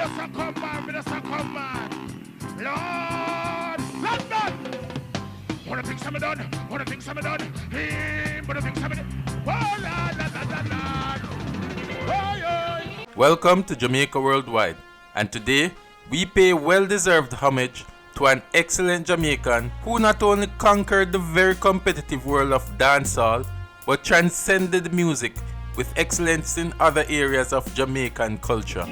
Midas a come man, Midas a come man. Lord, London. What the things I'm done, what the things I'm done. What the things I'm done. Oh, la. Oh, welcome to Jamaica Worldwide, and today we pay well-deserved homage to an excellent Jamaican who not only conquered the very competitive world of dancehall, but transcended music with excellence in other areas of Jamaican culture.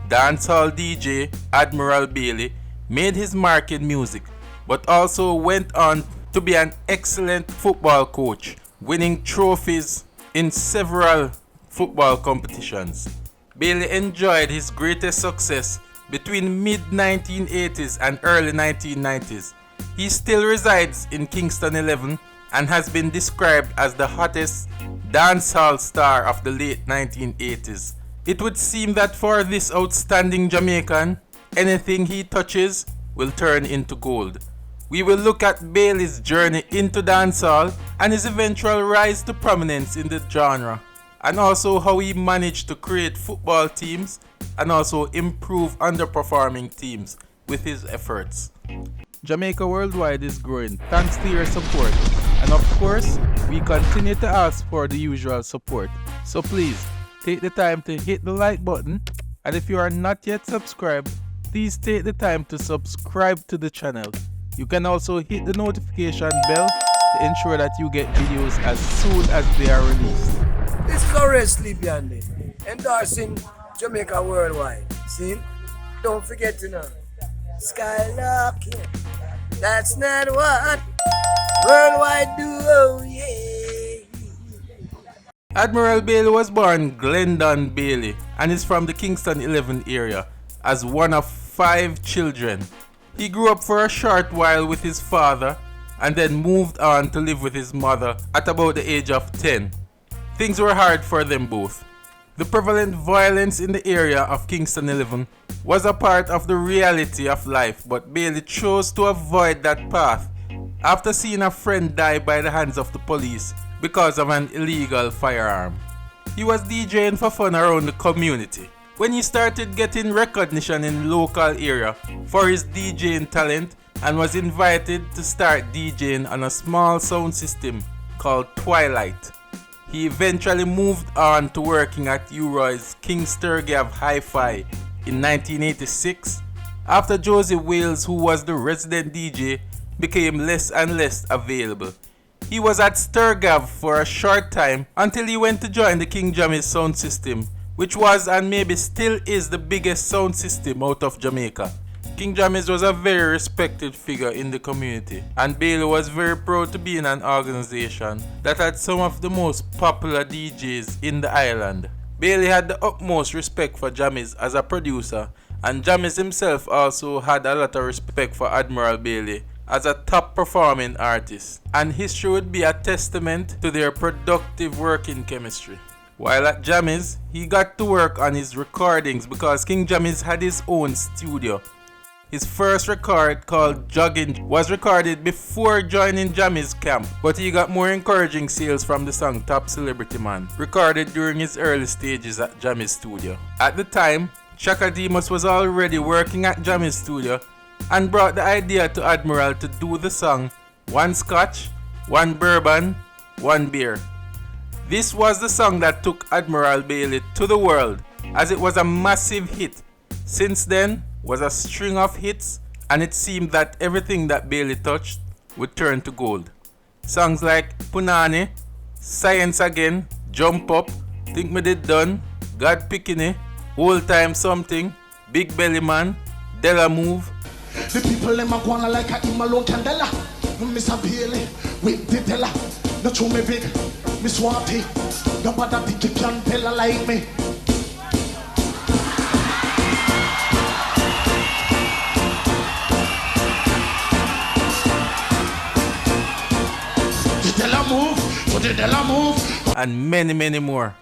Dancehall DJ Admiral Bailey made his mark in music, but also went on to be an excellent football coach, winning trophies in several football competitions. Bailey enjoyed his greatest success between mid-1980s and early 1990s. He still resides in Kingston 11 and has been described as the hottest dancehall star of the late 1980s. It would seem that for this outstanding Jamaican, anything he touches will turn into gold. We will look at Bailey's journey into dancehall and his eventual rise to prominence in the genre, and also how he managed to create football teams and also improve underperforming teams with his efforts. Jamaica Worldwide is growing thanks to your support, and of course, we continue to ask for the usual support. So please, take the time to hit the like button, and if you are not yet subscribed, please take the time to subscribe to the channel. You can also hit the notification bell to ensure that you get videos as soon as they are released. This is already Sleepy Andy, endorsing Jamaica Worldwide. See? Don't forget to know. Skylark, yeah. That's not what Worldwide do, oh yeah. Admiral Bailey was born Glendon Bailey and is from the Kingston 11 area as one of 5 children. He grew up for a short while with his father and then moved on to live with his mother at about the age of 10. Things were hard for them both. The prevalent violence in the area of Kingston 11 was a part of the reality of life, but Bailey chose to avoid that path after seeing a friend die by the hands of the police because of an illegal firearm. He was DJing for fun around the community when he started getting recognition in the local area for his DJing talent and was invited to start DJing on a small sound system called Twilight. He eventually moved on to working at U-Roy's King Sturgeon Hi-Fi in 1986 after Josie Wales, who was the resident DJ, became less and less available. He was at Sturgav for a short time until he went to join the King Jammy's sound system, which was and maybe still is the biggest sound system out of Jamaica. King Jammy's was a very respected figure in the community, and Bailey was very proud to be in an organization that had some of the most popular DJs in the island. Bailey had the utmost respect for Jammy's as a producer, and Jammy's himself also had a lot of respect for Admiral Bailey as a top performing artist, and history would be a testament to their productive working chemistry. While at Jammy's, he got to work on his recordings because King Jammy's had his own studio. His first record, called Jogging, was recorded before joining Jammy's camp, but he got more encouraging sales from the song Top Celebrity Man, recorded during his early stages at Jammy's studio. At the time, Chaka Demus was already working at Jammy's studio and brought the idea to Admiral to do the song One Scotch, One Bourbon, One Beer. This was the song that took Admiral Bailey to the world, as it was a massive hit. Since then was a string of hits, and it seemed that everything that Bailey touched would turn to gold. Songs like Punani, Science Again, Jump Up, Think Me Did Done, God Pickini, Old Time Something, Big Belly Man, Della Move. The people them a gonna like a him alone candela. Mr. Bailey with the teller. Not show me big, me swampy. Nobody think you can tell a like me. And many more.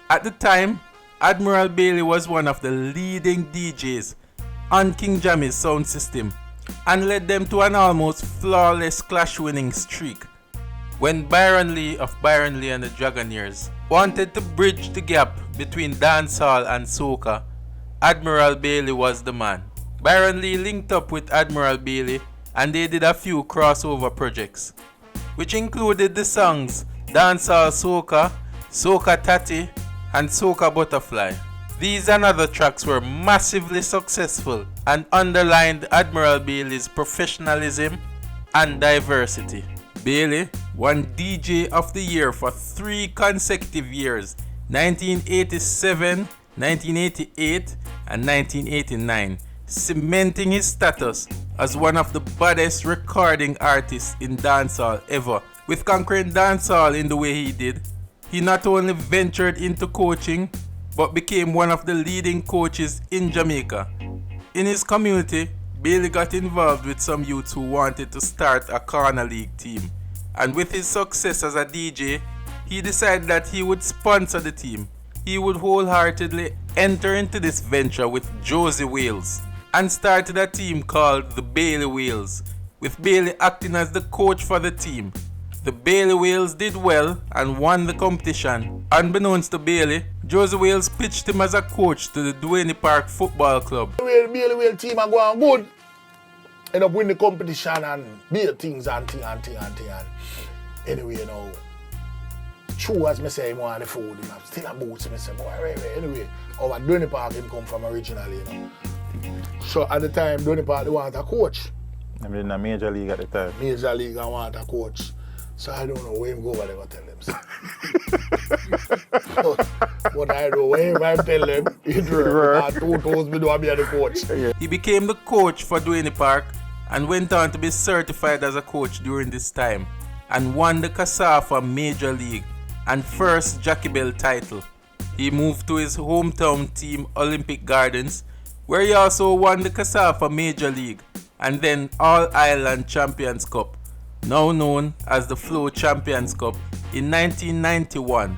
At the time, Admiral Bailey was one of the leading DJs on King Jammy's sound system and led them to an almost flawless clash-winning streak. When Byron Lee of Byron Lee and the Dragoneers wanted to bridge the gap between dancehall and soca, Admiral Bailey was the man. Byron Lee linked up with Admiral Bailey and they did a few crossover projects, which included the songs Dancehall Soca, Soca Tati, and Soca Butterfly. These and other tracks were massively successful and underlined Admiral Bailey's professionalism and diversity. Bailey won DJ of the Year for 3 consecutive years, 1987, 1988, and 1989, cementing his status as one of the baddest recording artists in dancehall ever. With conquering dancehall in the way he did, he not only ventured into coaching, but became one of the leading coaches in Jamaica. In his community, Bailey got involved with some youths who wanted to start a corner league team. And with his success as a DJ, he decided that he would sponsor the team. He would wholeheartedly enter into this venture with Josie Wales and started a team called the Bailey Wales, with Bailey acting as the coach for the team. The Bailey Wales did well and won the competition. Unbeknownst to Bailey, Josie Wales pitched him as a coach to the Duane Park Football Club. The Bailey Wales team are going good. End up winning the competition and build things and thing. Anyway, you know, true as I say, he want the food, you know, still a boots, I say, boy, right. Anyway, our Duane Park him come from originally, you know. So at the time, Duane Park, they want a coach. I mean, in the Major League at the time. Major League, I want a coach. So I don't know where him go, what they go tell them. But I know where him I tell them, he drew 2 toes, me do be the coach. He became the coach for Duane Park and went on to be certified as a coach during this time and won the Casafa Major League and first Jackie Bell title. He moved to his hometown team Olympic Gardens, where he also won the Casafa Major League and then All Ireland Champions Cup, now known as the Flow Champions Cup, in 1991.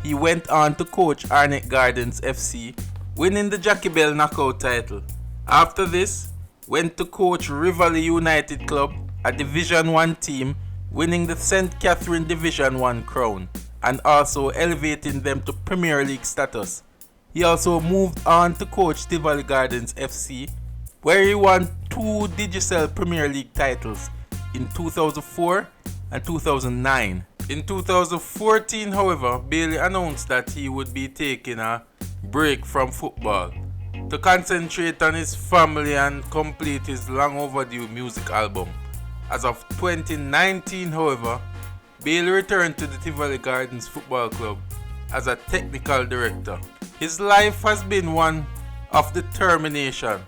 He went on to coach Arnett Gardens FC, winning the Jackie Bell knockout title. After this, went to coach Rivoli United Club, a Division 1 team, winning the St. Catherine Division 1 crown and also elevating them to Premier League status. He also moved on to coach Tivoli Gardens FC, where he won 2 Digicel Premier League titles in 2004 and 2009. In 2014, however, Bailey announced that he would be taking a break from football to concentrate on his family and complete his long overdue music album. As of 2019, however, Bailey returned to the Tivoli Gardens Football Club as a technical director. His life has been one of determination,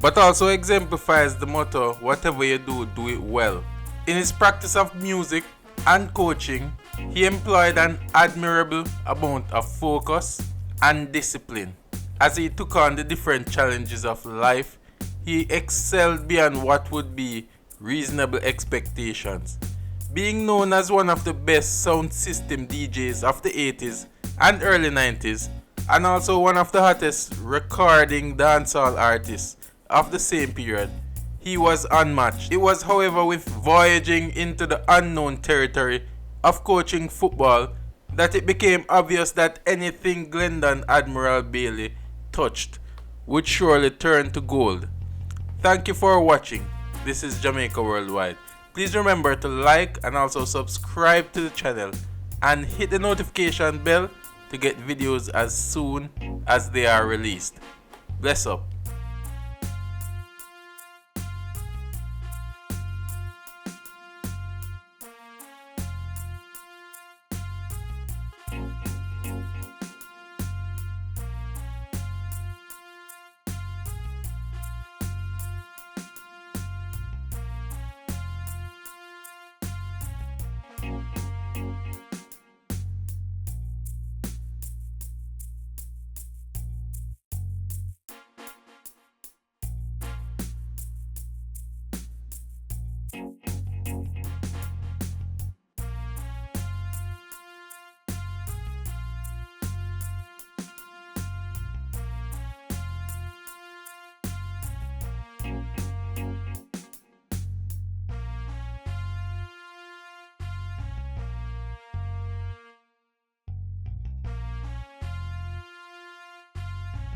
but also exemplifies the motto, whatever you do, do it well. In his practice of music and coaching, he employed an admirable amount of focus and discipline. As he took on the different challenges of life, he excelled beyond what would be reasonable expectations. Being known as one of the best sound system DJs of the 80s and early 90s, and also one of the hottest recording dancehall artists of the same period, he was unmatched. It was, however, with voyaging into the unknown territory of coaching football that it became obvious that anything Glendon Admiral Bailey touched would surely turn to gold. Thank you for watching. This is Jamaica Worldwide. Please remember to like and also subscribe to the channel and hit the notification bell to get videos as soon as they are released. Bless up.